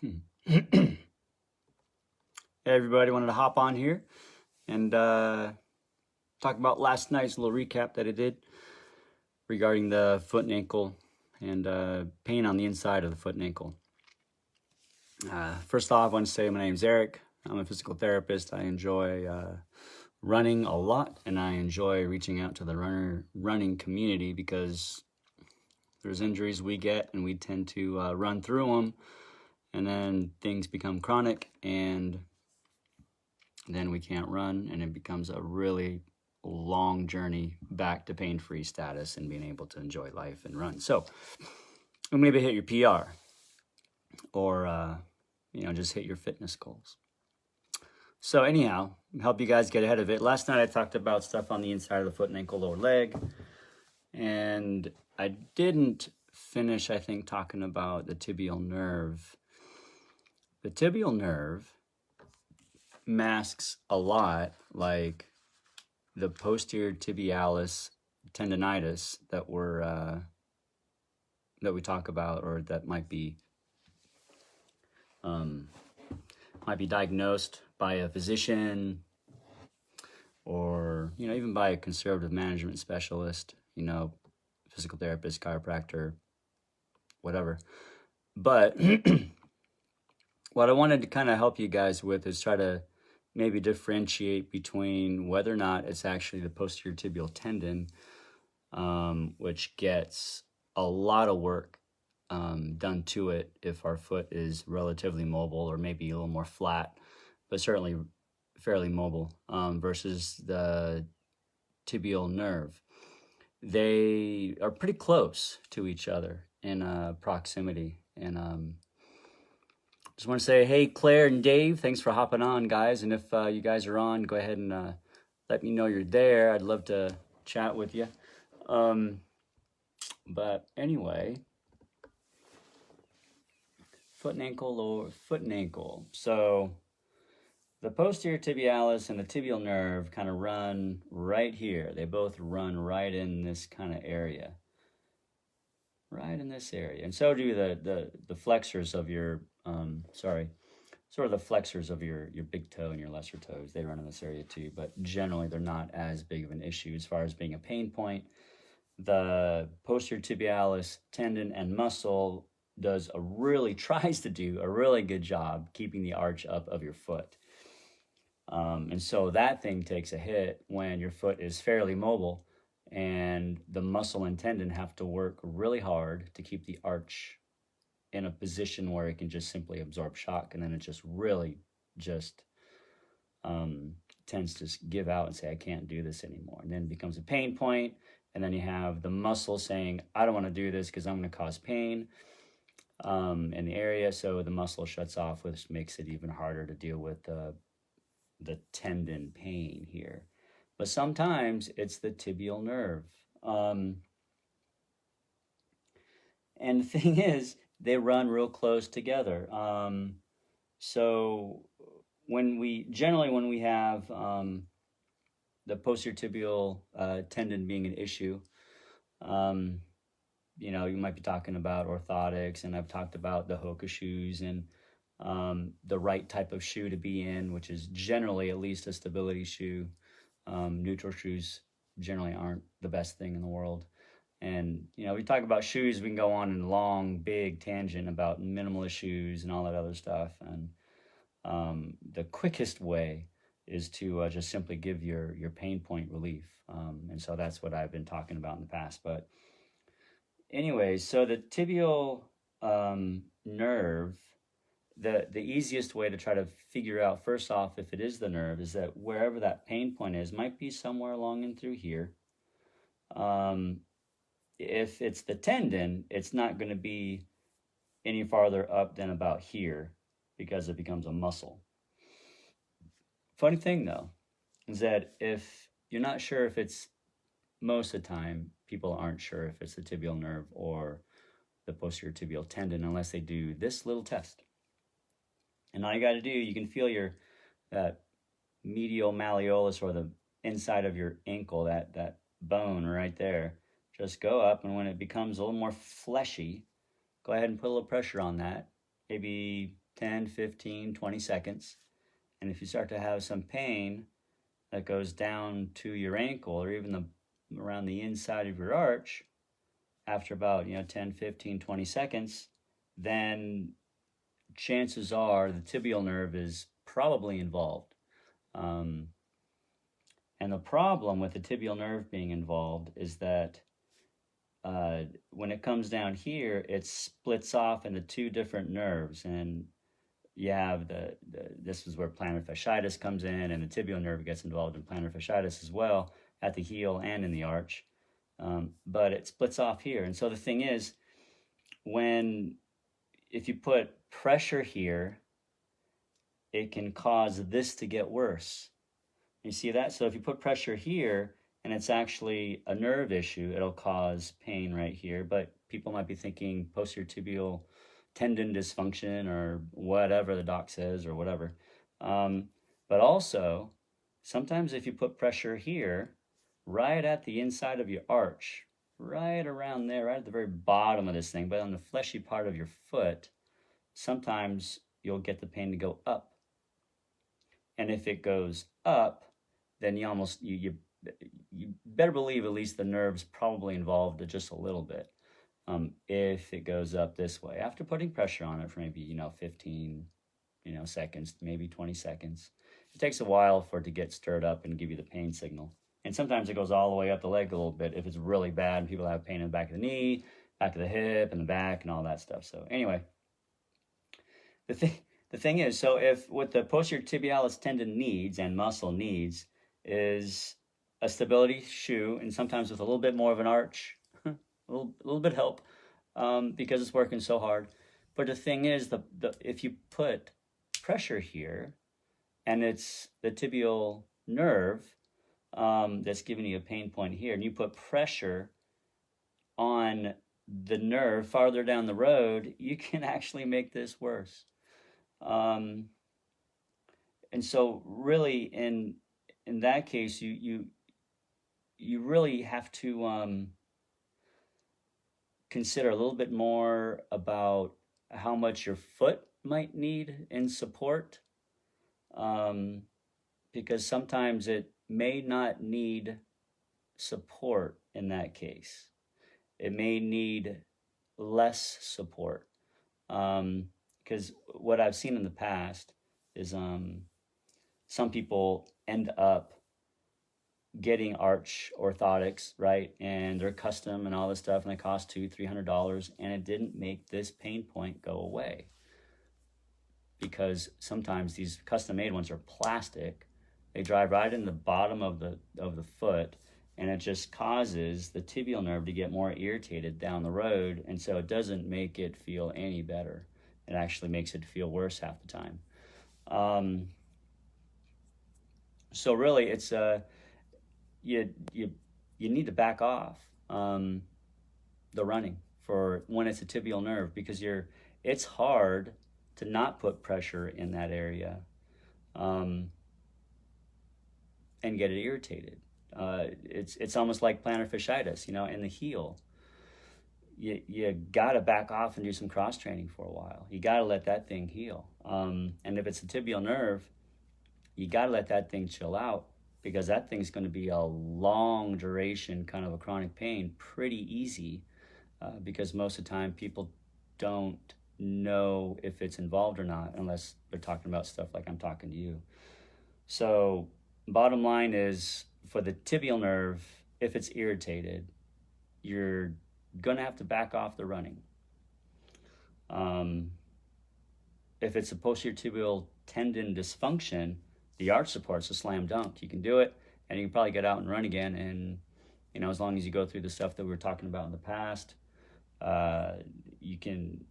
Hey everybody, wanted to hop on here and talk about last night's little recap that I did regarding the foot and ankle and pain on the inside of the foot and ankle. First off, I want to say my name's Eric. I'm a physical therapist. I enjoy running a lot, and I enjoy reaching out to the running community because there's injuries we get and we tend to run through them, and then things become chronic, and then we can't run, and it becomes a really long journey back to pain-free status and being able to enjoy life and run. So maybe hit your PR or just hit your fitness goals. So anyhow, help you guys get ahead of it. Last night I talked about stuff on the inside of the foot and ankle, lower leg, and I didn't finish, I think, talking about the tibial nerve. The tibial nerve masks a lot like the posterior tibialis tendonitis that we talk about, or that might be diagnosed by a physician, or even by a conservative management specialist, physical therapist, chiropractor, whatever. But what I wanted to kind of help you guys with is try to maybe differentiate between whether or not it's actually the posterior tibial tendon, which gets a lot of work done to it if our foot is relatively mobile, or maybe a little more flat, but certainly fairly mobile, versus the tibial nerve. They are pretty close to each other in proximity. And just want to say, hey, Claire and Dave, thanks for hopping on, guys. And if you guys are on, go ahead and let me know you're there. I'd love to chat with you. But anyway, foot and ankle. So the posterior tibialis and the tibial nerve kind of run right here. They both run right in this kind of area. Right in this area. And so do the flexors of your, sort of the flexors of your big toe and your lesser toes. They run in this area too, but generally they're not as big of an issue as far as being a pain point. The posterior tibialis tendon and muscle tries to do a really good job keeping the arch up of your foot. And so that thing takes a hit when your foot is fairly mobile, and the muscle and tendon have to work really hard to keep the arch in a position where it can just simply absorb shock, and then it just really tends to give out and say, I can't do this anymore. And then it becomes a pain point, and then you have the muscle saying, I don't want to do this because I'm going to cause pain in the area, so the muscle shuts off, which makes it even harder to deal with the tendon pain here. But sometimes it's the tibial nerve. And the thing is, they run real close together. So when we have the posterior tibial tendon being an issue, you might be talking about orthotics, and I've talked about the Hoka shoes and the right type of shoe to be in, which is generally at least a stability shoe. Neutral shoes generally aren't the best thing in the world. And, we talk about shoes, we can go on in a long, big tangent about minimalist shoes and all that other stuff. And the quickest way is to just simply give your pain point relief. And so that's what I've been talking about in the past. But anyways, so the tibial nerve, the easiest way to try to figure out, first off, if it is the nerve, is that wherever that pain point is might be somewhere along and through here. If it's the tendon, it's not going to be any farther up than about here, because it becomes a muscle. Funny thing though is that if you're not sure if it's, most of the time people aren't sure if it's the tibial nerve or the posterior tibial tendon unless they do this little test. And all you got to do, you can feel that medial malleolus, or the inside of your ankle, that bone right there, just go up, and when it becomes a little more fleshy, go ahead and put a little pressure on that. Maybe 10, 15, 20 seconds. And if you start to have some pain that goes down to your ankle or even around the inside of your arch, after about 10, 15, 20 seconds, then chances are the tibial nerve is probably involved. And the problem with the tibial nerve being involved is that when it comes down here, it splits off into two different nerves, and you have this is where plantar fasciitis comes in, and the tibial nerve gets involved in plantar fasciitis as well at the heel and in the arch. But it splits off here. And so the thing is, if you put pressure here, it can cause this to get worse. You see that? So if you put pressure here and it's actually a nerve issue, it'll cause pain right here. But people might be thinking posterior tibial tendon dysfunction or whatever the doc says or whatever. But also, sometimes if you put pressure here, right at the inside of your arch, right around there, right at the very bottom of this thing, but on the fleshy part of your foot, sometimes you'll get the pain to go up. And if it goes up, then you better believe at least the nerve's probably involved just a little bit. If it goes up this way, after putting pressure on it for maybe 15 seconds, maybe 20 seconds, it takes a while for it to get stirred up and give you the pain signal. And sometimes it goes all the way up the leg a little bit if it's really bad and people have pain in the back of the knee, back of the hip, and the back, and all that stuff. So anyway, the thing is, so if what the posterior tibialis tendon needs and muscle needs is a stability shoe, and sometimes with a little bit more of an arch, a little bit help, because it's working so hard. But the thing is, if you put pressure here, and it's the tibial nerve that's giving you a pain point here, and you put pressure on the nerve farther down the road, you can actually make this worse. And so really in that case, you really have to consider a little bit more about how much your foot might need in support, because sometimes it may not need support in that case. It may need less support. Because what I've seen in the past is some people end up getting arch orthotics, right? And they're custom and all this stuff, and they cost $200-300, and it didn't make this pain point go away. Because sometimes these custom-made ones are plastic. They drive right in the bottom of the foot, and it just causes the tibial nerve to get more irritated down the road, and so it doesn't make it feel any better. It actually makes it feel worse half the time. So really, it's you need to back off the running for when it's a tibial nerve, because it's hard to not put pressure in that area and get it irritated. It's almost like plantar fasciitis, in the heel. You got to back off and do some cross training for a while. You got to let that thing heal. And if it's a tibial nerve, you got to let that thing chill out, because that thing's going to be a long duration kind of a chronic pain pretty easy, because most of the time people don't know if it's involved or not unless they're talking about stuff like I'm talking to you. So bottom line is, for the tibial nerve, if it's irritated, you're going to have to back off the running. If it's a posterior tibial tendon dysfunction, the arch support's a slam dunk. You can do it, and you can probably get out and run again. And as long as you go through the stuff that we were talking about in the past, you can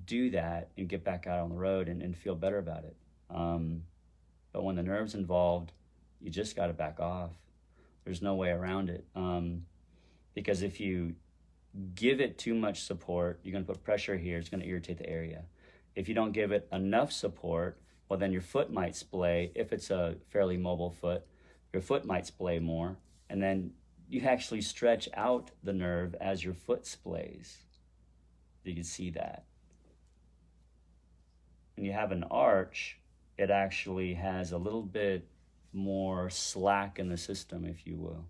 do that and get back out on the road and feel better about it. But when the nerve's involved, you just got to back off. There's no way around it, because if you give it too much support, you're going to put pressure here. It's going to irritate the area. If you don't give it enough support, well, then your foot might splay. If it's a fairly mobile foot, your foot might splay more, and then you actually stretch out the nerve as your foot splays. You can see that. and you have an arch, it actually has a little bit more slack in the system, if you will.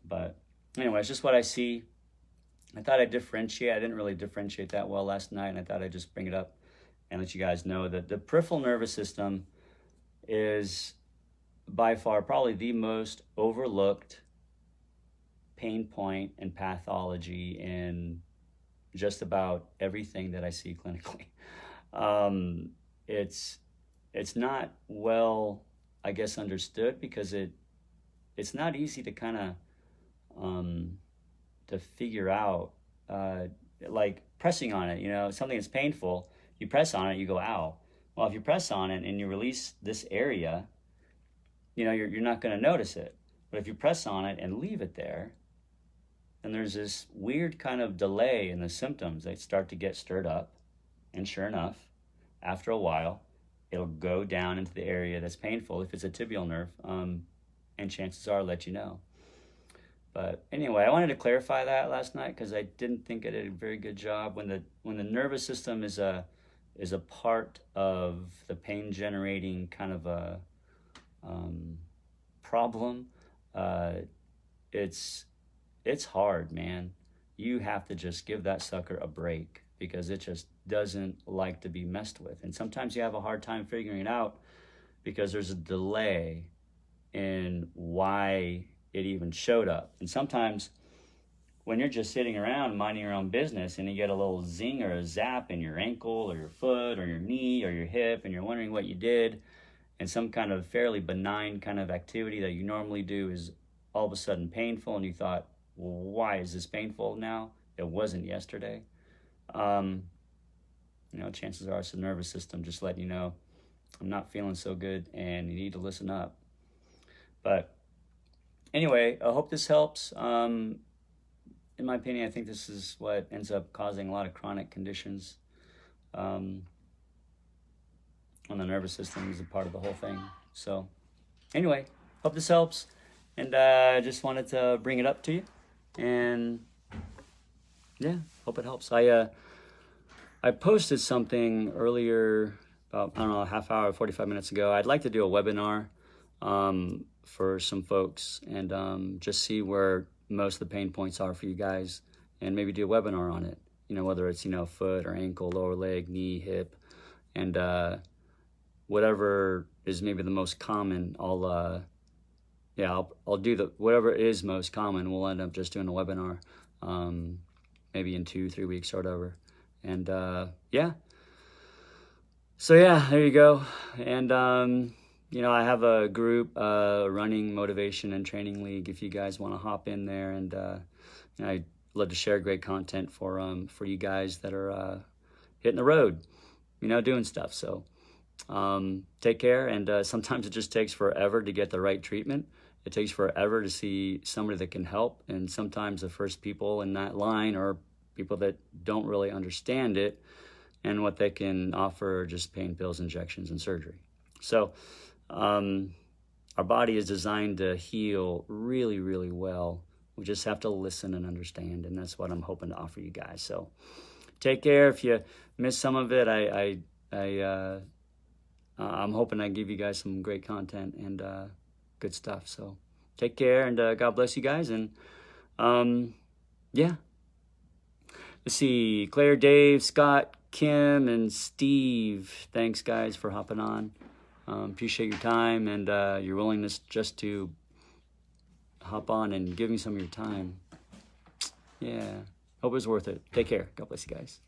But anyway, it's just what I see. I thought I'd differentiate. I didn't really differentiate that well last night, and I thought I'd just bring it up and let you guys know that the peripheral nervous system is by far probably the most overlooked pain point and pathology in just about everything that I see clinically. It's not well, I guess, understood because it's not easy to kind of to figure out, like pressing on it. You know, something that's painful, you press on it, you go, ow. Well, if you press on it and you release this area, you know, you're not going to notice it. But if you press on it and leave it there, then there's this weird kind of delay in the symptoms. They start to get stirred up, and sure enough, after a while, it'll go down into the area that's painful if it's a tibial nerve, and chances are I'll let you know. But anyway, I wanted to clarify that last night because I didn't think I did a very good job. When the nervous system is a part of the pain generating kind of a problem, it's hard, man. You have to just give that sucker a break because it just doesn't like to be messed with. And sometimes you have a hard time figuring it out because there's a delay in why it even showed up. And sometimes when you're just sitting around minding your own business and you get a little zing or a zap in your ankle or your foot or your knee or your hip and you're wondering what you did, and some kind of fairly benign kind of activity that you normally do is all of a sudden painful, and you thought, well, why is this painful now? It wasn't yesterday. You know, chances are it's the nervous system just letting you know, I'm not feeling so good and you need to listen up. But anyway, I hope this helps. In my opinion, I think this is what ends up causing a lot of chronic conditions. On the nervous system is a part of the whole thing. So anyway, hope this helps. And I just wanted to bring it up to you. And yeah, hope it helps. I posted something earlier, about, I don't know, a half hour, 45 minutes ago. I'd like to do a webinar for some folks and just see where most of the pain points are for you guys and maybe do a webinar on it. You know, whether it's, you know, foot or ankle, lower leg, knee, hip, and whatever is maybe the most common, I'll do whatever is most common. We'll end up just doing a webinar, maybe in 2-3 weeks or whatever. And yeah. So yeah, there you go. And you know, I have a group, running motivation and training league. If you guys want to hop in there, and you know, I'd love to share great content for you guys that are hitting the road, you know, doing stuff. So take care. And sometimes it just takes forever to get the right treatment. It takes forever to see somebody that can help. And sometimes the first people in that line are people that don't really understand it, and what they can offer are just pain pills, injections, and surgery. So our body is designed to heal really, really well. We just have to listen and understand, and that's what I'm hoping to offer you guys. So take care. If you miss some of it, I'm hoping I give you guys some great content and good stuff. So take care, and God bless you guys. And yeah. Let's see, Claire, Dave, Scott, Kim, and Steve. Thanks, guys, for hopping on. Appreciate your time and your willingness just to hop on and give me some of your time. Yeah, hope it was worth it. Take care. God bless you guys.